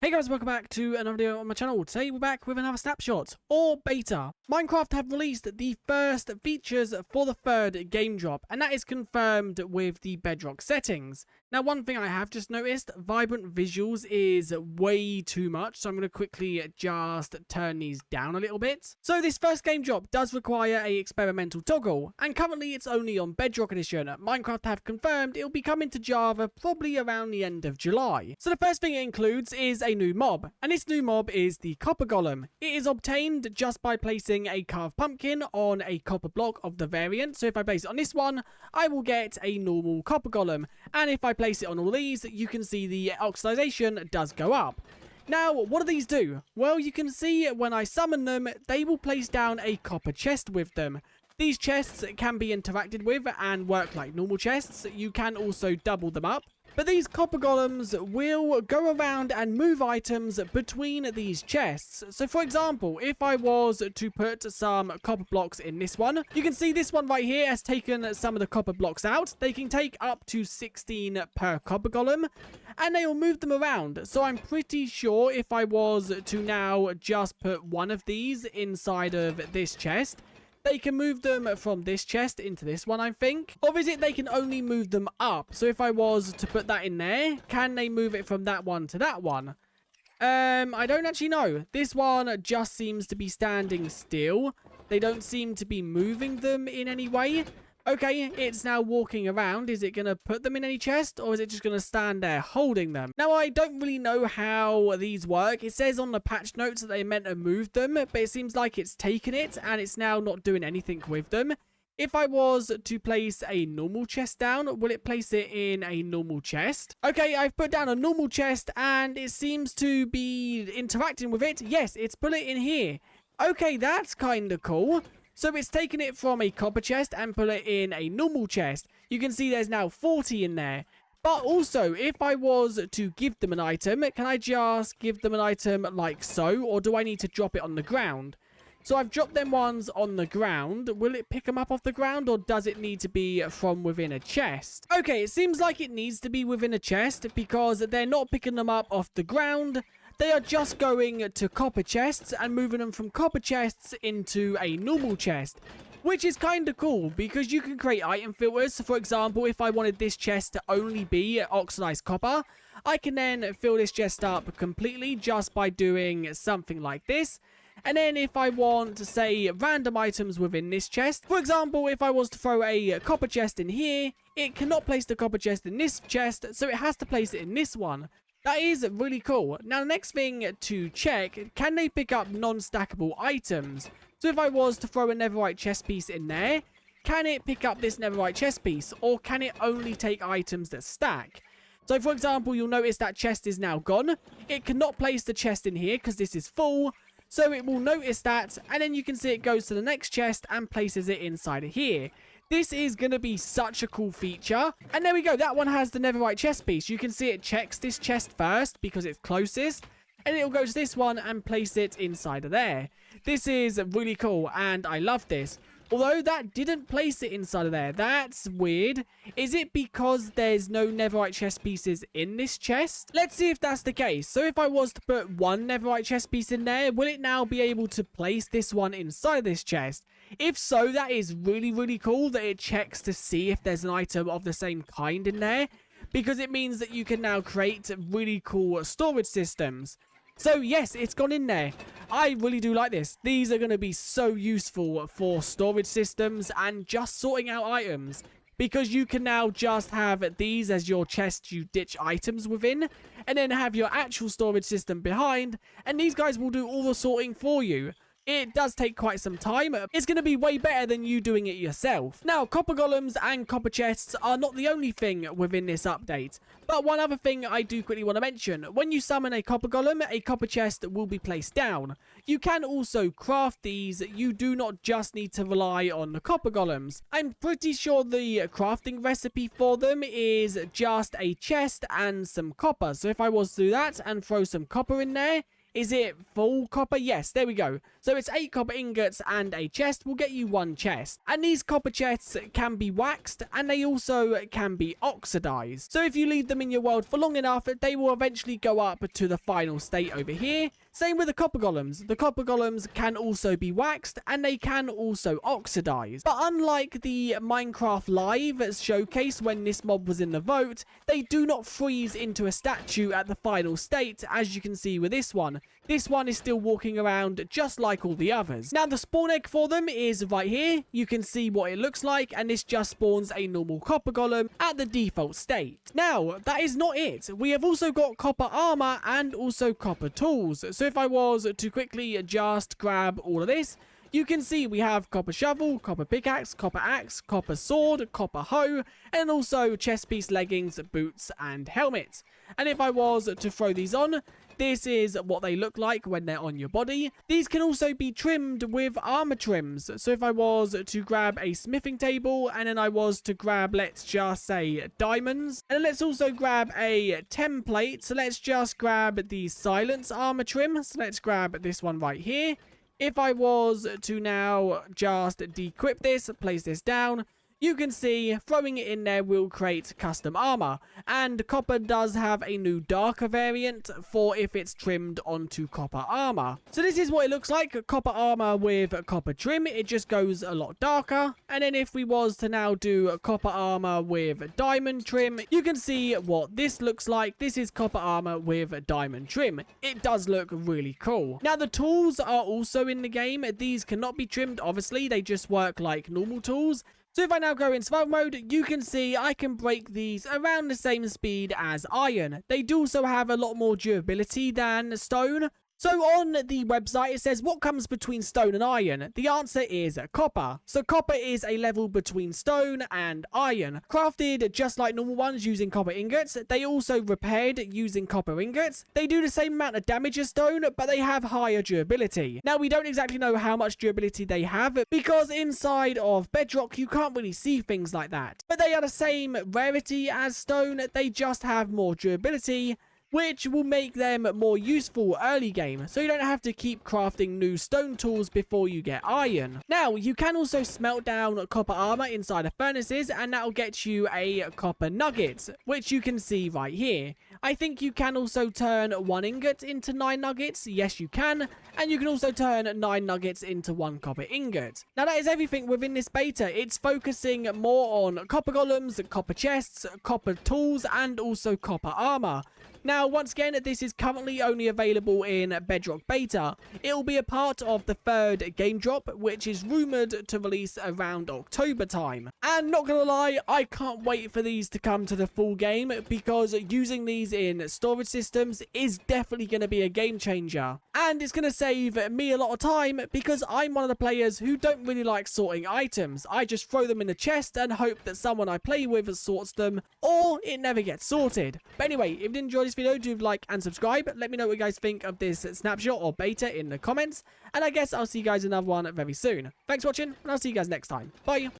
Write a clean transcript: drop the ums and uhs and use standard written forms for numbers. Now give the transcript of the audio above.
Hey guys, welcome back to another video on my channel. Today we're back with another snapshot, or beta. Minecraft have released the first features for the third game drop, and that is confirmed with the Bedrock settings. Now, one thing I have just noticed, vibrant visuals is way too much, so I'm going to quickly just turn these down a little bit. So this first game drop does require a experimental toggle, and currently it's only on Bedrock Edition. Minecraft have confirmed it'll be coming to Java probably around the end of July. So the first thing it includes is a new mob, and this new mob is the copper golem. It is obtained just by placing a carved pumpkin on a copper block of the variant. So if I place it on this one, I will get a normal copper golem, and if I place it on all these, you can see the oxidization does go up. Now, what do these do? Well, you can see when I summon them, they will place down a copper chest with them. These chests can be interacted with and work like normal chests. You can also double them up. But these copper golems will go around and move items between these chests. So for example, if I was to put some copper blocks in this one, you can see this one right here has taken some of the copper blocks out. They can take up to 16 per copper golem, and they will move them around. So I'm pretty sure if I was to now just put one of these inside of this chest, they can move them from this chest into this one, I think. Or is it they can only move them up? So if I was to put that in there, can they move it from that one to that one? I don't actually know. This one just seems to be standing still. They don't seem to be moving them in any way. Okay, it's now walking around. Is it going to put them in any chest, or is it just going to stand there holding them? Now, I don't really know how these work. It says on the patch notes that they meant to move them, but it seems like it's taken it, and it's now not doing anything with them. If I was to place a normal chest down, will it place it in a normal chest? Okay, I've put down a normal chest, and it seems to be interacting with it. Yes, it's put it in here. Okay, that's kind of cool. So it's taken it from a copper chest and put it in a normal chest. You can see there's now 40 in there. But also, if I was to give them an item, can I just give them an item like so? Or do I need to drop it on the ground? So I've dropped them ones on the ground. Will it pick them up off the ground, or does it need to be from within a chest? Okay, it seems like it needs to be within a chest because they're not picking them up off the ground. They are just going to copper chests and moving them from copper chests into a normal chest, which is kind of cool because you can create item filters. So for example, if I wanted this chest to only be oxidized copper, I can then fill this chest up completely just by doing something like this. And then if I want to say random items within this chest, for example, if I was to throw a copper chest in here, it cannot place the copper chest in this chest, so it has to place it in this one. That is really cool. Now, the next thing to check, can they pick up non-stackable items? So if I was to throw a netherite chest piece in there, can it pick up this netherite chest piece, or can it only take items that stack? So for example, you'll notice that chest is now gone. It cannot place the chest in here because this is full. So it will notice that, and then you can see it goes to the next chest and places it inside of here. This is going to be such a cool feature. And there we go. That one has the netherite chest piece. You can see it checks this chest first because it's closest. And it'll go to this one and place it inside of there. This is really cool, and I love this. Although that didn't place it inside of there. That's weird. Is it because there's no netherite chest pieces in this chest? Let's see if that's the case. So if I was to put one netherite chest piece in there, will it now be able to place this one inside this chest? If so, that is really, really cool that it checks to see if there's an item of the same kind in there, because it means that you can now create really cool storage systems. So yes, it's gone in there. I really do like this. These are going to be so useful for storage systems and just sorting out items, because you can now just have these as your chests you ditch items within, and then have your actual storage system behind, and these guys will do all the sorting for you. It does take quite some time. It's going to be way better than you doing it yourself. Now, copper golems and copper chests are not the only thing within this update. But one other thing I do quickly want to mention. When you summon a copper golem, a copper chest will be placed down. You can also craft these. You do not just need to rely on the copper golems. I'm pretty sure the crafting recipe for them is just a chest and some copper. So if I was to do that and throw some copper in there, Is it full copper? Yes, there we go. So it's 8 copper ingots and a chest will get you 1 chest. And these copper chests can be waxed and they also can be oxidized. So if you leave them in your world for long enough, they will eventually go up to the final state over here. Same with the copper golems. The copper golems can also be waxed and they can also oxidize. But unlike the Minecraft Live showcase when this mob was in the vote, they do not freeze into a statue at the final state, as you can see with this one. This one is still walking around just like all the others. Now the spawn egg for them is right here. You can see what it looks like, and this just spawns a normal copper golem at the default state. Now that is not it. We have also got copper armor and also copper tools. So if I was to quickly just grab all of this, you can see we have copper shovel, copper pickaxe, copper axe, copper sword, copper hoe, and also chest piece, leggings, boots, and helmet. And if I was to throw these on, this is what they look like when they're on your body. These can also be trimmed with armor trims. So if I was to grab a smithing table and then I was to grab, let's just say, diamonds. And let's also grab a template. So let's just grab the silence armor trim. So let's grab this one right here. If I was to now just dequip this, place this down, you can see throwing it in there will create custom armor. And copper does have a new darker variant for if it's trimmed onto copper armor. So this is what it looks like, copper armor with copper trim. It just goes a lot darker. And then if we was to now do copper armor with diamond trim, you can see what this looks like. This is copper armor with diamond trim. It does look really cool. Now the tools are also in the game. These cannot be trimmed, obviously. They just work like normal tools. So if I now go in survival mode, you can see I can break these around the same speed as iron. They do also have a lot more durability than stone. So on the website, it says, what comes between stone and iron? The answer is copper. So copper is a level between stone and iron. Crafted just like normal ones using copper ingots. They also repaired using copper ingots. They do the same amount of damage as stone, but they have higher durability. Now, we don't exactly know how much durability they have because inside of Bedrock, you can't really see things like that. But they are the same rarity as stone. They just have more durability, which will make them more useful early game, so you don't have to keep crafting new stone tools before you get iron. Now, you can also smelt down copper armor inside of furnaces, and that will get you a copper nugget, which you can see right here. I think you can also turn 1 ingot into 9 nuggets. Yes, you can. And you can also turn 9 nuggets into 1 copper ingot. Now, that is everything within this beta. It's focusing more on copper golems, copper chests, copper tools, and also copper armor. Now, once again, this is currently only available in Bedrock Beta. It will be a part of the 3rd game drop, which is rumoured to release around October time. And not gonna lie, I can't wait for these to come to the full game, because using these in storage systems is definitely going to be a game changer. And it's going to save me a lot of time, because I'm one of the players who don't really like sorting items. I just throw them in the chest and hope that someone I play with sorts them, or it never gets sorted. But anyway, if you did enjoy this video, do like and subscribe. Let me know what you guys think of this snapshot or beta in the comments, and I guess I'll see you guys in another one very soon. Thanks for watching, and I'll see you guys next time. Bye.